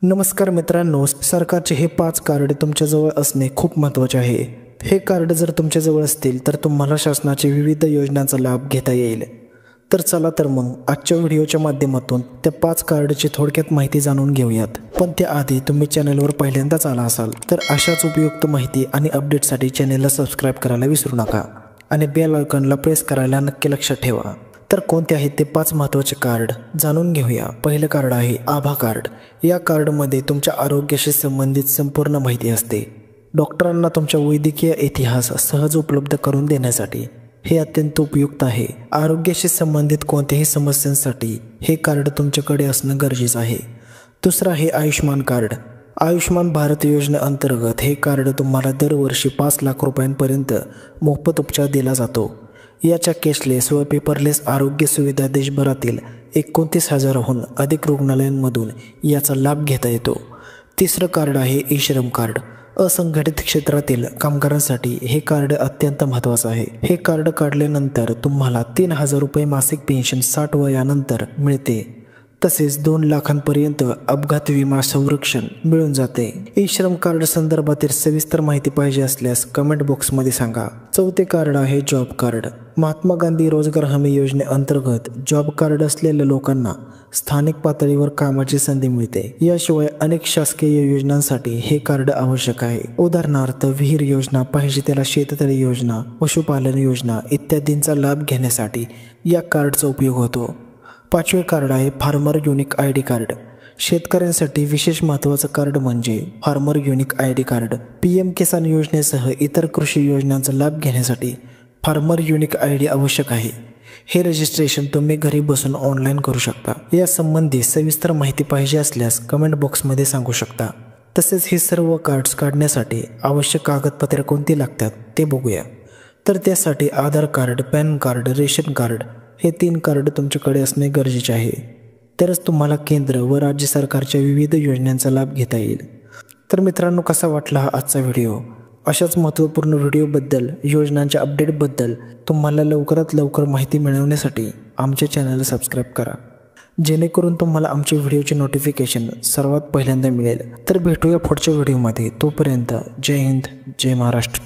नमस्कार मित्रांनो, सरकारचे हे 5 कार्ड तुमच्याजवळ असणे खूप महत्त्वाचे आहे। हे कार्ड जर तुमच्याजवळ असतील तर तुम्हाला शासनाच्या विविध योजनांचा लाभ घेता येईल। तर चला तर मग आजच्या व्हिडिओच्या माध्यमातून त्या 5 कार्डची थोडक्यात माहिती जाणून घेऊयात। पण त्याआधी तुम्ही चॅनलवर पहिल्यांदाच आला असाल तर अशाच उपयुक्त माहिती आणि अपडेटसाठी चॅनलला सबस्क्राइब करायला विसरू नका आणि बेल आयकॉनला प्रेस करायला नक्की लक्षात ठेवा। तर कोणते आहेत ते 5 महत्त्वाचे कार्ड जाणून घेऊया। पहिले कार्ड आहे आभा कार्ड। या कार्डमध्ये तुमच्या आरोग्याशी संबंधित संपूर्ण माहिती असते। डॉक्टरांना तुमचा वैद्यकीय इतिहास सहज उपलब्ध करून देण्यासाठी हे अत्यंत उपयुक्त आहे। आरोग्याशी संबंधित कोणत्याही समस्यांसाठी हे कार्ड तुमच्याकडे असणं गरजेचं आहे। दुसरं आहे आयुष्मान कार्ड। आयुष्मान भारत योजनेअंतर्गत हे कार्ड तुम्हाला दरवर्षी 5 लाख रुपयांपर्यंत मोफत उपचार दिला जातो। याच्या कॅशलेस व पेपरलेस आरोग्य सुविधा देशभरातील 29,000हून अधिक रुग्णालयांमधून याचा लाभ घेता येतो। तिसरं कार्ड आहे ई-श्रम कार्ड। असंघटित क्षेत्रातील कामगारांसाठी हे कार्ड अत्यंत महत्त्वाचं आहे। हे कार्ड काढल्यानंतर तुम्हाला 3,000 रुपये मासिक पेन्शन 60 वयानंतर मिळते। तसेच 2 लाखांपर्यंत अपघात विमा संरक्षण मिळून जाते। ई-श्रम कार्ड संदर्भातील सविस्तर माहिती पाहिजे असल्यास कमेंट बॉक्समध्ये सांगा। चौथे कार्ड आहे जॉब कार्ड। महात्मा गांधी रोजगार हमी योजनेअंतर्गत जॉब कार्ड असलेल्या लोकांना स्थानिक पातळीवर कामाची संधी मिळते। याशिवाय अनेक शासकीय योजनांसाठी हे कार्ड आवश्यक आहे। उदाहरणार्थ विहीर योजना, पाहिजे त्याला शेततळे योजना, पशुपालन योजना इत्यादींचा लाभ घेण्यासाठी या कार्डचा उपयोग होतो। 5वे कार्ड आहे फार्मर युनिक आयडी कार्ड। शेतकऱ्यांसाठी विशेष महत्त्वाचं कार्ड म्हणजे farmer unique ID card. PM किसान योजनेसह इतर कृषी योजनांचा लाभ घेण्यासाठी फार्मर युनिक आयडी आवश्यक आहे। हे रजिस्ट्रेशन तुम्ही घरी बसून ऑनलाईन करू शकता। यासंबंधी सविस्तर माहिती पाहिजे असल्यास कमेंट बॉक्समध्ये सांगू शकता। तसेच हे सर्व कार्ड्स काढण्यासाठी आवश्यक कागदपत्रे कोणती लागतात ते बघूया। तर त्यासाठी Aadhaar card, PAN card, ration card हे 3 कार्ड तुमच्याकडे असणे गरजेचे आहे। तरच तुम्हाला केंद्र व राज्य सरकारच्या विविध योजनांचा लाभ घेता येईल। तर मित्रांनो, कसा वाटला हा आजचा व्हिडिओ? अशाच महत्त्वपूर्ण व्हिडिओबद्दल, योजनांच्या अपडेटबद्दल तुम्हाला लवकरात लवकर माहिती मिळवण्यासाठी आमच्या चॅनलला सबस्क्राईब करा, जेणेकरून तुम्हाला आमच्या व्हिडिओचे नोटिफिकेशन सर्वात पहिल्यांदा मिळेल। तर भेटूया पुढच्या व्हिडिओमध्ये। तोपर्यंत जय हिंद, जय महाराष्ट्र।